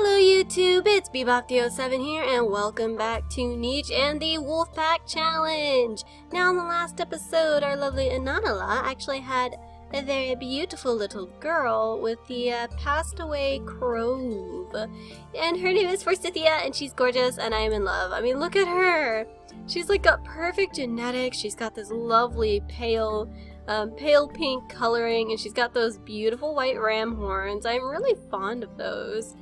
Hello YouTube, it's Bebop07 here, and welcome back to Niche and the Wolfpack Challenge! Now in the last episode, our lovely Anaanala actually had a very beautiful little girl with the passed away Crove. And her name is Forsythia, and she's gorgeous, and I am in love. I mean, look at her! She's like got perfect genetics, she's got this lovely pale pink coloring, and she's got those beautiful white ram horns. I'm really fond of those.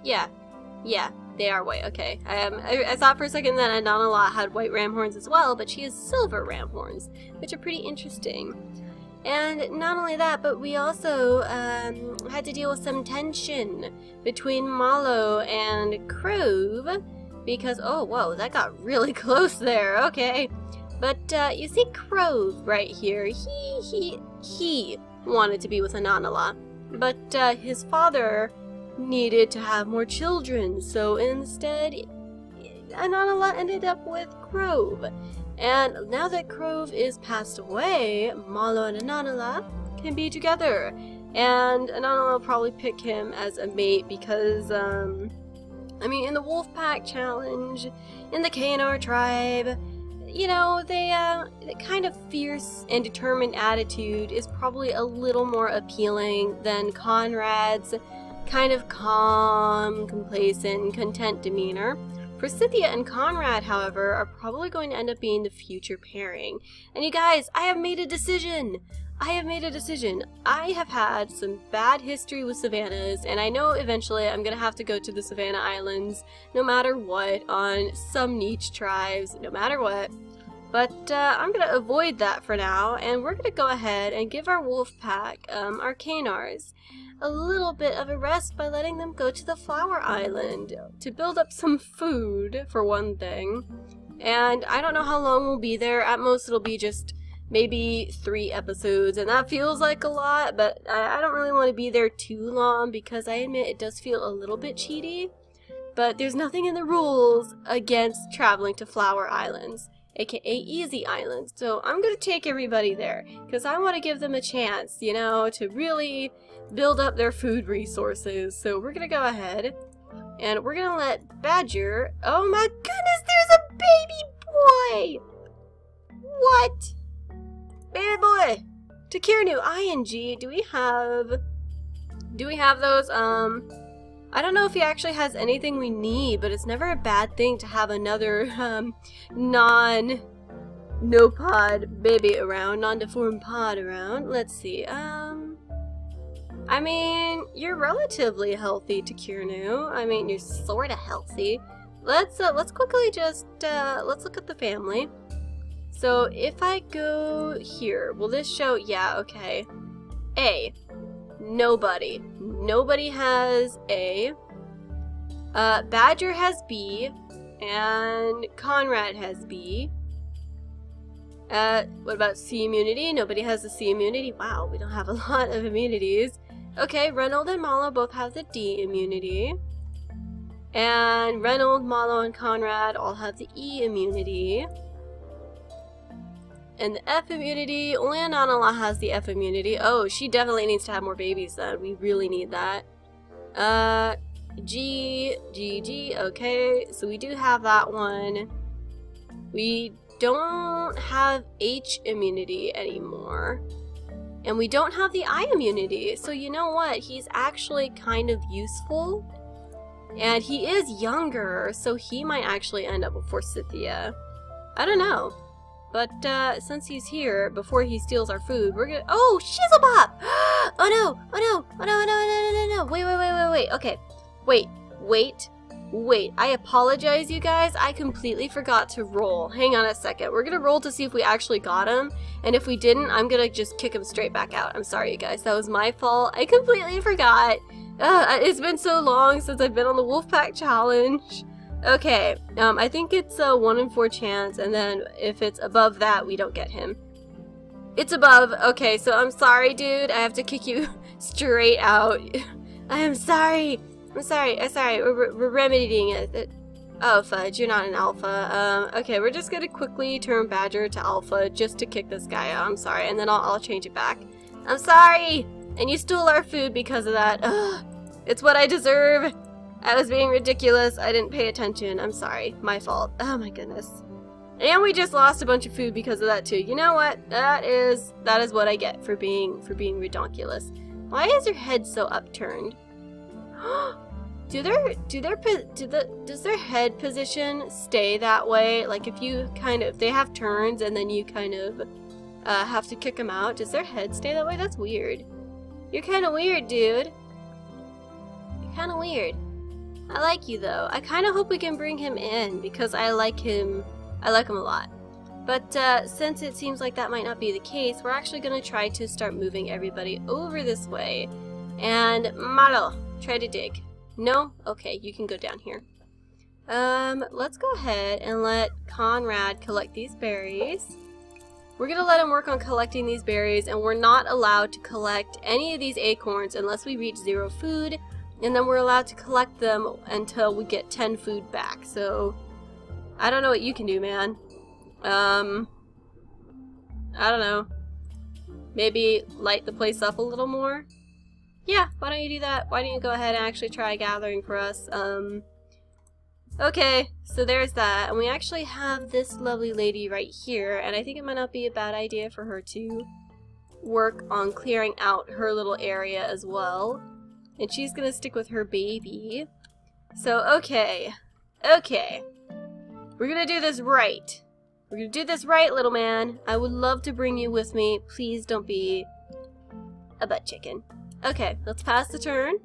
Yeah, they are white, okay. I thought for a second that Anaanala had white ram horns as well, but she has silver ram horns, which are pretty interesting. And not only that, but we also had to deal with some tension between Mallow and Crove, because, oh, whoa, that got really close there, okay. But you see Crove right here, he wanted to be with Anaanala, but his father needed to have more children, so instead Anaanala ended up with Crove. And now that Crove is passed away, Mallow and Anaanala can be together, and Anaanala will probably pick him as a mate because I mean, in the Wolfpack Challenge, in the KNR tribe, you know, the kind of fierce and determined attitude is probably a little more appealing than Conrad's kind of calm, complacent, content demeanor. Forsythia and Conrad, however, are probably going to end up being the future pairing. And you guys, I have made a decision! I have had some bad history with savannas, and I know eventually I'm gonna have to go to the Savannah Islands, no matter what, on some niche tribes, no matter what. But I'm gonna avoid that for now, and we're gonna go ahead and give our wolf pack, our Canars, a little bit of a rest by letting them go to the Flower Island to build up some food, for one thing. And I don't know how long we'll be there. At most it'll be just maybe 3 episodes, and that feels like a lot, but I don't really want to be there too long because I admit it does feel a little bit cheaty. But there's nothing in the rules against traveling to Flower Islands, aka Easy Islands. So I'm gonna take everybody there because I want to give them a chance, you know, to really build up their food resources. So we're gonna go ahead and we're gonna let Badger. Oh my goodness, there's a baby boy! What? Baby boy! Takirnu, ING, do we have those? I don't know if he actually has anything we need, but it's never a bad thing to have another non-no-pod baby around, non-deformed pod around. Let's see, I mean, you're relatively healthy, Takirnu. I mean, you're sorta healthy. Let's quickly just, let's look at the family. So, if I go here, will this show? Yeah, okay. A. Nobody. Nobody has A. Badger has B. And Conrad has B. What about C immunity? Nobody has the C immunity. Wow, we don't have a lot of immunities. Okay, Reynold and Mallow both have the D immunity. And Reynold, Mallow, and Conrad all have the E immunity. And the F immunity, only Anaanala has the F immunity. Oh, she definitely needs to have more babies then. We really need that. G, okay. So we do have that one. We don't have H immunity anymore. And we don't have the I immunity. So you know what? He's actually kind of useful. And he is younger, so he might actually end up with Forsythia. I don't know. But since he's here, before he steals our food, we're gonna— oh, Shizzlebop! Oh no! Oh no! Oh no! No! Wait! Okay, wait! I apologize, you guys. I completely forgot to roll. Hang on a second. We're gonna roll to see if we actually got him, and if we didn't, I'm gonna just kick him straight back out. I'm sorry, you guys. That was my fault. I completely forgot. It's been so long since I've been on the Wolfpack Challenge. Okay, I think it's a 1 in 4 chance, and then if it's above that, we don't get him. It's above. Okay, so I'm sorry, dude. I have to kick you straight out. I am sorry. I'm sorry. We're remedying it. Oh, fudge, you're not an alpha. Okay, we're just gonna quickly turn Badger to alpha just to kick this guy out. I'm sorry, and then I'll change it back. I'm sorry! And you stole our food because of that. Ugh, it's what I deserve. I was being ridiculous. I didn't pay attention. I'm sorry. My fault. Oh my goodness. And we just lost a bunch of food because of that too. You know what? That is what I get for being redonkulous. Why is your head so upturned? Does their head position stay that way? Like if you if they have turns and then you have to kick them out, does their head stay that way? That's weird. You're kind of weird, dude. You're kind of weird. I like you though. I kind of hope we can bring him in because I like him. I like him a lot. But since it seems like that might not be the case, we're actually going to try to start moving everybody over this way. And Mallow, try to dig. No? Okay, you can go down here. Let's go ahead and let Conrad collect these berries. We're going to let him work on collecting these berries, and we're not allowed to collect any of these acorns unless we reach 0 food, and then we're allowed to collect them until we get 10 food back. So I don't know what you can do, man. I don't know. Maybe light the place up a little more? Yeah, why don't you do that? Why don't you go ahead and actually try gathering for us? Okay, so there's that. And we actually have this lovely lady right here, and I think it might not be a bad idea for her to work on clearing out her little area as well. And she's gonna stick with her baby. So, okay. Okay. We're gonna do this right. We're gonna do this right, little man. I would love to bring you with me. Please don't be a butt chicken. Okay, let's pass the turn.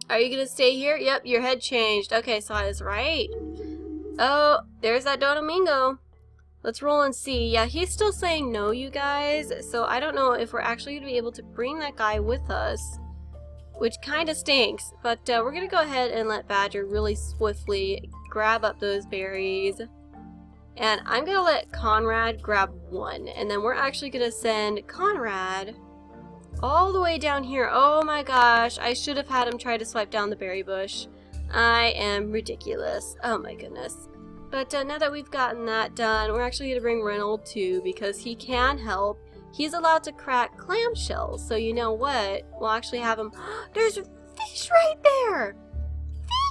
Are you gonna stay here? Yep, your head changed. Okay, so I was right. Oh, there's that Domingo. Let's roll and see. Yeah, he's still saying no, you guys. So I don't know if we're actually gonna be able to bring that guy with us, which kind of stinks. But we're gonna go ahead and let Badger really swiftly grab up those berries. And I'm gonna let Conrad grab one. And then we're actually gonna send Conrad all the way down here. Oh my gosh, I should have had him try to swipe down the berry bush. I am ridiculous. Oh my goodness. But now that we've gotten that done, we're actually gonna bring Reynold too because he can help. He's allowed to crack clamshells, so you know what? We'll actually have him. There's a fish right there!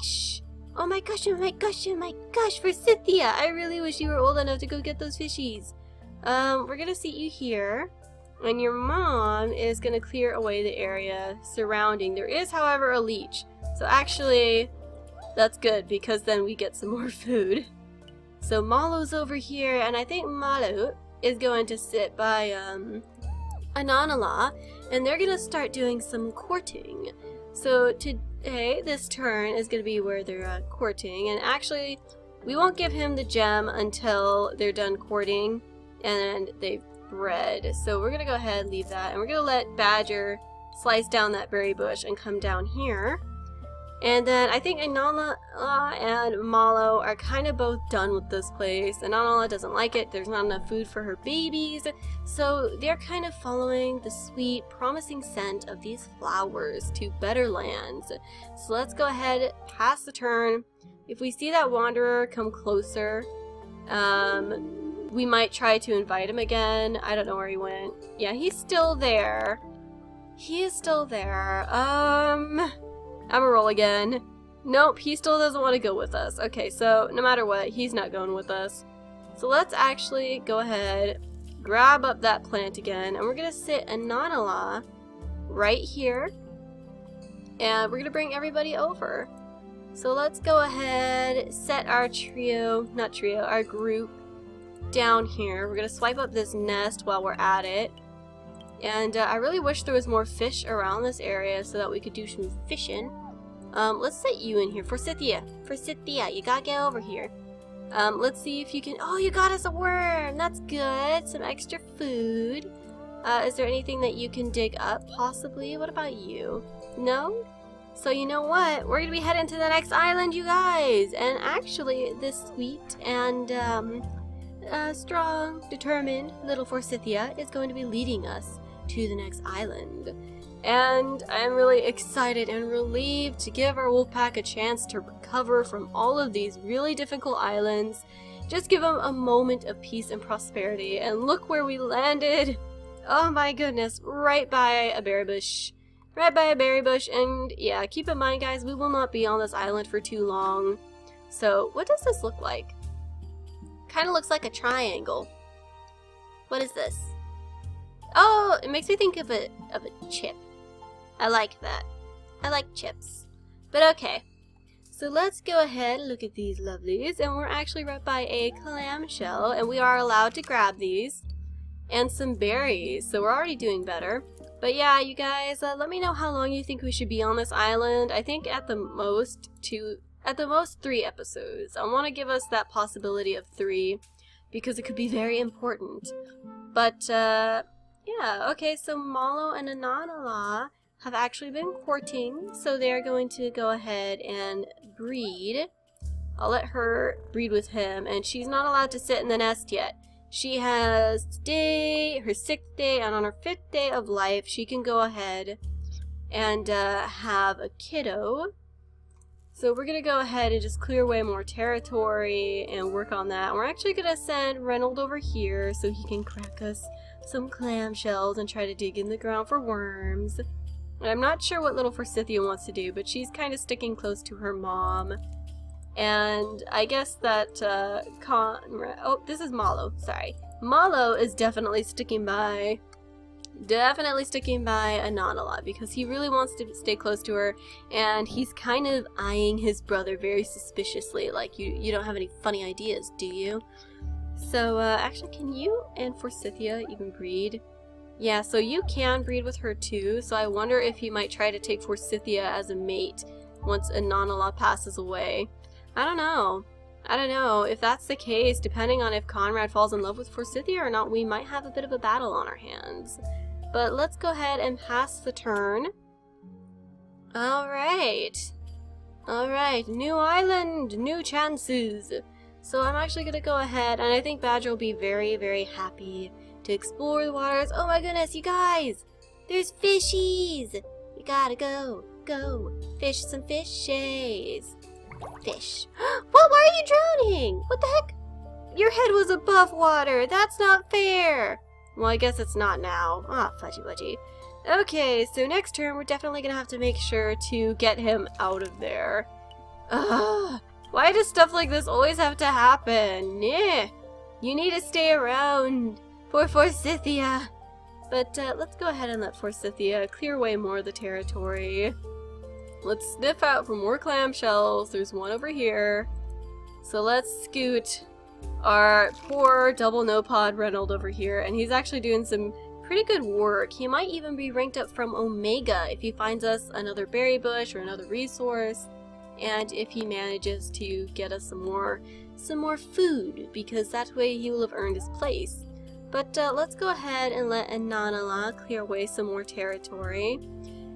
Fish! Oh my gosh, oh my gosh, oh my gosh, Forsythia! I really wish you were old enough to go get those fishies. We're gonna seat you here, and your mom is gonna clear away the area surrounding. There is, however, a leech. So actually, that's good because then we get some more food. So Mallow's over here, and I think Mallow is going to sit by Anaanala, and they're gonna start doing some courting. So today, this turn is gonna be where they're courting, and actually, we won't give him the gem until they're done courting and they've bred. So we're gonna go ahead and leave that, and we're gonna let Badger slice down that berry bush and come down here. And then I think Anaanala and Mallow are kind of both done with this place. Anaanala doesn't like it. There's not enough food for her babies. So they're kind of following the sweet, promising scent of these flowers to better lands. So let's go ahead, pass the turn. If we see that wanderer come closer, we might try to invite him again. I don't know where he went. Yeah, he's still there. He is still there. I'm gonna roll again. Nope, he still doesn't want to go with us. Okay, so no matter what, he's not going with us. So let's actually go ahead, grab up that plant again, and we're gonna sit Anaanala right here, and we're gonna bring everybody over. So let's go ahead, set our our group down here. We're gonna swipe up this nest while we're at it. And I really wish there was more fish around this area so that we could do some fishing. Let's set you in here. Forsythia, you gotta get over here. Let's see if you can. Oh, you got us a worm. That's good. Some extra food. Is there anything that you can dig up, possibly? What about you? No? So you know what? We're gonna be heading to the next island, you guys. And actually, this sweet and strong, determined little Forsythia is going to be leading us to the next island. And I'm really excited and relieved to give our wolf pack a chance to recover from all of these really difficult islands. Just give them a moment of peace and prosperity, and look where we landed. Oh my goodness, right by a berry bush. right by a berry bush, and yeah, keep in mind guys, we will not be on this island for too long. So, what does this look like? Kind of looks like a triangle. What is this? Oh, it makes me think of a chip. I like that. I like chips. But okay. So let's go ahead and look at these lovelies, and we're actually right by a clamshell, and we are allowed to grab these. And some berries, so we're already doing better. But yeah, you guys, let me know how long you think we should be on this island. I think at the most 3 episodes. I want to give us that possibility of 3, because it could be very important. But, yeah, okay, so Mallow and Anaanala have actually been courting, so they're going to go ahead and breed. I'll let her breed with him, and she's not allowed to sit in the nest yet. She has today her 6th day, and on her 5th day of life, she can go ahead and have a kiddo. So we're going to go ahead and just clear away more territory and work on that. We're actually going to send Reynold over here so he can crack us some clamshells and try to dig in the ground for worms. And I'm not sure what little Forsythia wants to do, but she's kind of sticking close to her mom. And I guess that oh, this is Mallow, sorry. Mallow is definitely sticking by Anaanala because he really wants to stay close to her, and he's kind of eyeing his brother very suspiciously, like, you don't have any funny ideas, do you? So, actually, can you and Forsythia even breed? Yeah, so you can breed with her too, so I wonder if he might try to take Forsythia as a mate once Anaanala passes away. I don't know. If that's the case, depending on if Conrad falls in love with Forsythia or not, we might have a bit of a battle on our hands. But let's go ahead and pass the turn. Alright, new island, new chances. So I'm actually going to go ahead, and I think Badger will be very, very happy to explore the waters. Oh my goodness, you guys! There's fishies! You gotta go, fish some fishes. Fish. What? Why are you drowning? What the heck? Your head was above water. That's not fair. Well, I guess it's not now. Ah, fudgy wudgy. Okay, so next turn we're definitely gonna have to make sure to get him out of there. Ugh. Why does stuff like this always have to happen? Yeah. You need to stay around for Forsythia. But let's go ahead and let Forsythia clear away more of the territory. Let's sniff out for more clamshells. There's one over here. So let's scoot our poor double no-pod Reynold over here, and he's actually doing some pretty good work. He might even be ranked up from Omega if he finds us another berry bush or another resource, and if he manages to get us some more food, because that way he will have earned his place. But let's go ahead and let Anaanala clear away some more territory.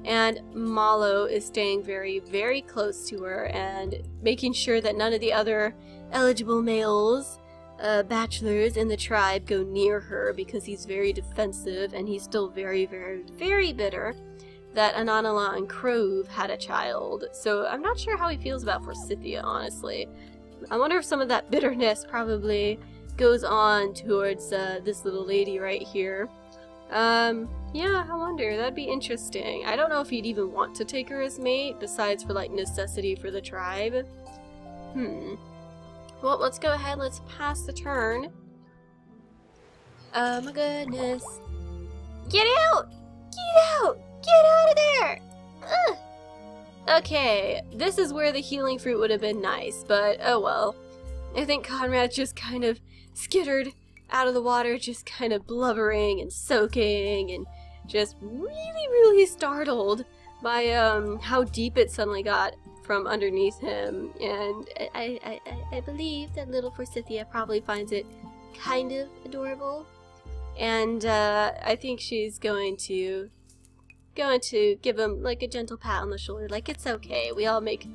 And Mallow is staying very, very close to her and making sure that none of the other eligible males, bachelors in the tribe go near her, because he's very defensive, and he's still very, very, very bitter that Anaanala and Crove had a child. So I'm not sure how he feels about Forsythia, honestly. I wonder if some of that bitterness probably goes on towards this little lady right here. Yeah, I wonder. That'd be interesting. I don't know if he'd even want to take her as mate, besides for, like, necessity for the tribe. Well, let's go ahead. Let's pass the turn. Oh my goodness. Get out! Get out! Get out of there! Ugh. Okay, this is where the healing fruit would have been nice, but oh well. I think Conrad just kind of skittered out of the water, just kind of blubbering and soaking and just really, really startled by how deep it suddenly got from underneath him. And I believe that little Forsythia probably finds it kind of adorable. And I think she's going to give him like a gentle pat on the shoulder, like it's okay. We all make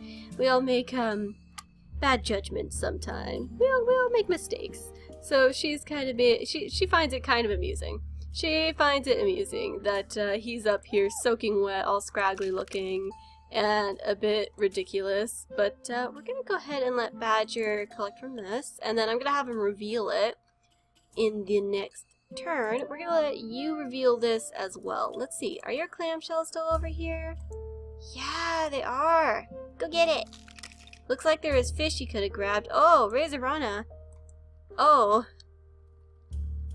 bad judgments sometime. We all make mistakes. So she's kind of she finds it kind of amusing. She finds it amusing that he's up here soaking wet, all scraggly looking, and a bit ridiculous. But we're gonna go ahead and let Badger collect from this, and then I'm gonna have him reveal it in the next turn, we're gonna let you reveal this as well. Let's see, are your clamshells still over here? Yeah, they are. Go get it. Looks like there is fish you could have grabbed. Oh, Razorana. Oh.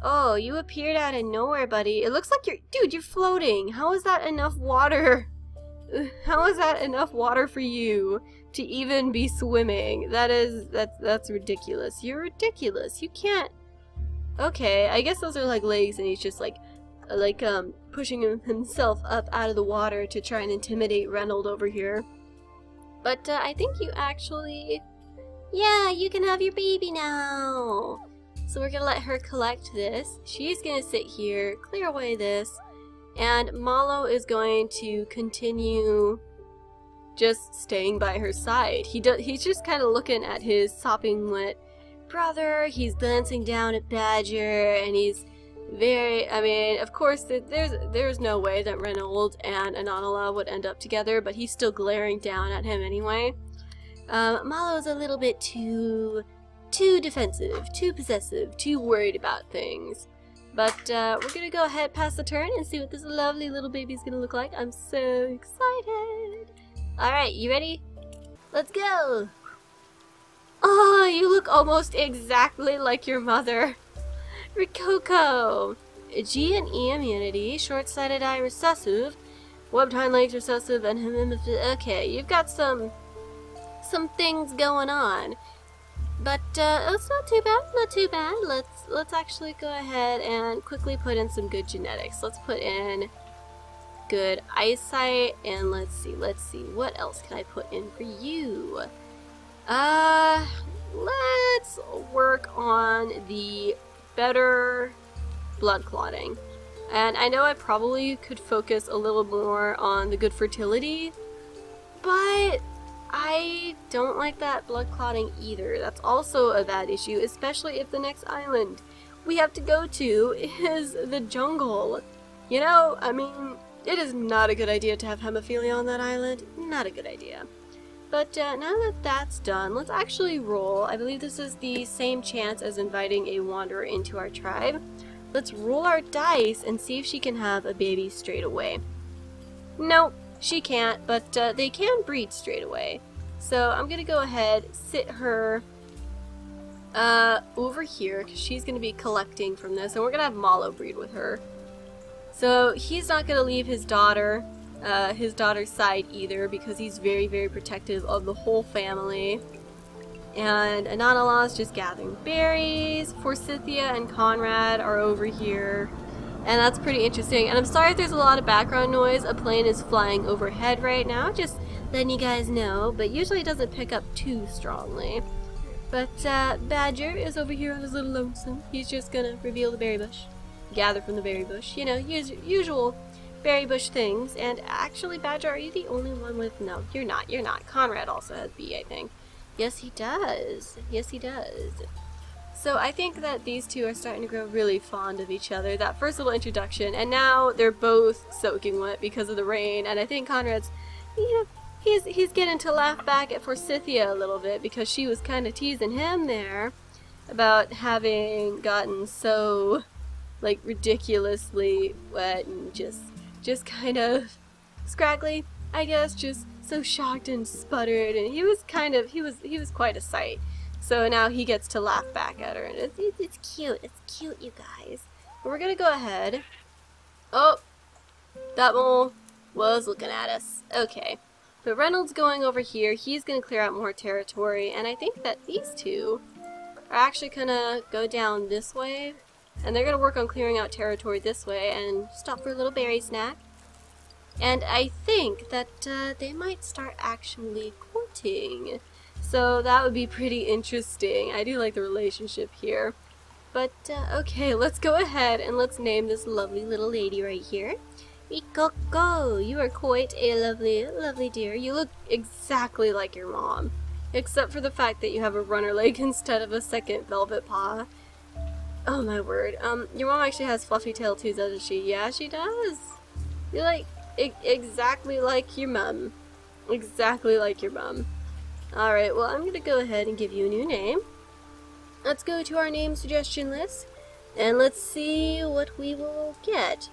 Oh, you appeared out of nowhere, buddy. It looks like dude, you're floating. How is that enough water? How is that enough water for you to even be swimming? That's ridiculous. You're ridiculous. You can't. Okay, I guess those are like legs and he's just like pushing himself up out of the water to try and intimidate Reynold over here. But I think you actually, yeah, you can have your baby now. So we're gonna let her collect this. She's gonna sit here, clear away this, and Mallow is going to continue just staying by her side. He's just kind of looking at his sopping wet brother. He's glancing down at Badger, and he's very, I mean, of course, there's no way that Reynold and Anaanala would end up together, but he's still glaring down at him anyway. Mallow's a little bit too defensive, too possessive, too worried about things. But we're gonna go ahead past the turn and see what this lovely little baby's gonna look like. I'm so excited. Alright, you ready? Let's go! Oh, you look almost exactly like your mother. Rococo. G and E immunity, short-sighted eye recessive, webbed hind legs recessive, and okay, you've got some things going on. But it's not too bad, not too bad. Let's actually go ahead and quickly put in some good genetics. Let's put in good eyesight, and let's see, what else can I put in for you? Let's work on the better blood clotting. And I know I probably could focus a little more on the good fertility, but I don't like that blood clotting either. That's also a bad issue, especially if the next island we have to go to is the jungle. You know, I mean, it is not a good idea to have hemophilia on that island. Not a good idea. But now that that's done, let's actually roll. I believe this is the same chance as inviting a wanderer into our tribe. Let's roll our dice and see if she can have a baby straight away. Nope, she can't, but they can breed straight away. So I'm going to go ahead, sit her over here, because she's going to be collecting from this, and we're going to have Mallow breed with her. So he's not going to leave his daughter's side either, because he's very, very protective of the whole family. And Anaanala is just gathering berries. Forsythia and Conrad are over here. And that's pretty interesting. And I'm sorry if there's a lot of background noise. A plane is flying overhead right now, just letting you guys know. But usually it doesn't pick up too strongly. But Badger is over here on his little lonesome. He's just gonna reveal the berry bush. Gather from the berry bush. You know, usual berry bush things. And actually, Badger, are you the only one with... No, you're not. You're not. Conrad also has bee, I think. Yes, he does. Yes, he does. So I think that these two are starting to grow really fond of each other. That first little introduction, and now they're both soaking wet because of the rain. And I think Conrad's, you know, he's getting to laugh back at Forsythia a little bit because she was kind of teasing him there about having gotten so, like, ridiculously wet and just kind of scraggly, I guess, just so shocked and sputtered, and he was quite a sight. So now he gets to laugh back at her, and it's cute, you guys. But we're gonna go ahead. Oh, that mole was looking at us. Okay, but Reynolds going over here, he's gonna clear out more territory, and I think that these two are actually gonna go down this way, and they're gonna work on clearing out territory this way, and stop for a little berry snack. And I think that they might start actually courting. So that would be pretty interesting. I do like the relationship here. But, okay, let's go ahead and let's name this lovely little lady right here. Coco, you are quite a lovely, lovely dear. You look exactly like your mom. Except for the fact that you have a runner leg instead of a second velvet paw. Oh my word. Your mom actually has fluffy tail too, doesn't she? Yeah, she does. You're like... exactly like your mum. Exactly like your mum. Alright, well, I'm gonna go ahead and give you a new name. Let's go to our name suggestion list. And let's see what we will get.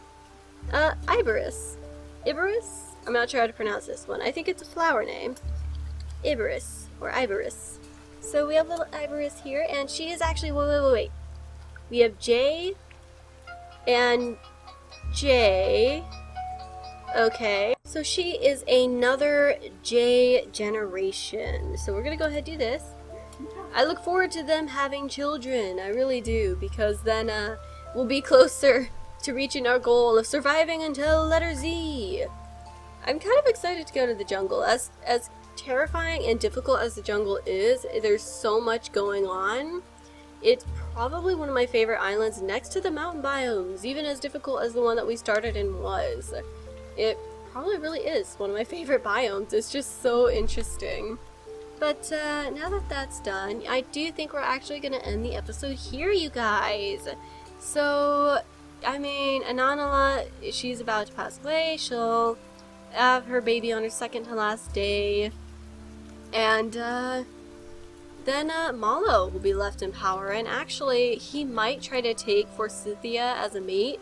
Iberis. Iberis? I'm not sure how to pronounce this one. I think it's a flower name. Iberis, or Iberis. So we have little Iberis here, and she is actually, wait. We have J and J. Okay, so she is another J generation. So we're gonna go ahead and do this. I look forward to them having children, I really do, because then we'll be closer to reaching our goal of surviving until letter Z. I'm kind of excited to go to the jungle. As terrifying and difficult as the jungle is, there's so much going on. It's probably one of my favorite islands next to the mountain biomes, even as difficult as the one that we started in was. It probably really is one of my favorite biomes. It's just so interesting. But now that that's done, I do think we're actually going to end the episode here, you guys. So, I mean, Anaanala, she's about to pass away. She'll have her baby on her second to last day. And then Mallow will be left in power. And actually, he might try to take Forsythia as a mate.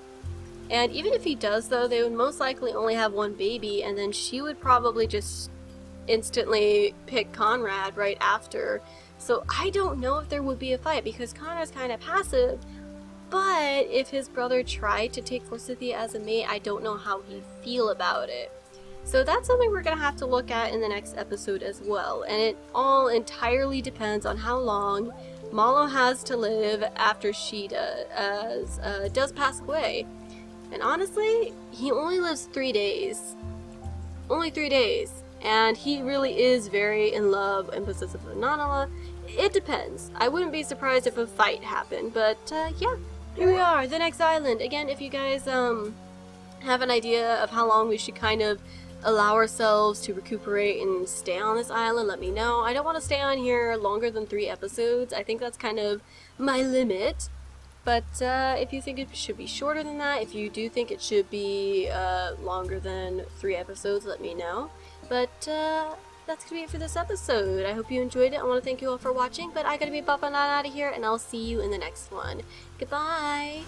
And even if he does, though, they would most likely only have one baby. And then she would probably just instantly pick Conrad right after. So I don't know if there would be a fight because Conrad's kind of passive, but if his brother tried to take Forsythia as a mate, I don't know how he'd feel about it. So that's something we're gonna have to look at in the next episode as well, and it all entirely depends on how long Mallow has to live after she does pass away. And honestly, he only lives 3 days. Only 3 days. And he really is very in love and possessive of Anaanala. It depends. I wouldn't be surprised if a fight happened, but yeah, here we are, the next island. Again, if you guys have an idea of how long we should kind of allow ourselves to recuperate and stay on this island, let me know. I don't want to stay on here longer than 3 episodes. I think that's kind of my limit. But if you think it should be shorter than that, if you do think it should be longer than 3 episodes, let me know. But that's gonna be it for this episode. I hope you enjoyed it. I want to thank you all for watching, but I gotta be bopping out of here, and I'll see you in the next one. Goodbye!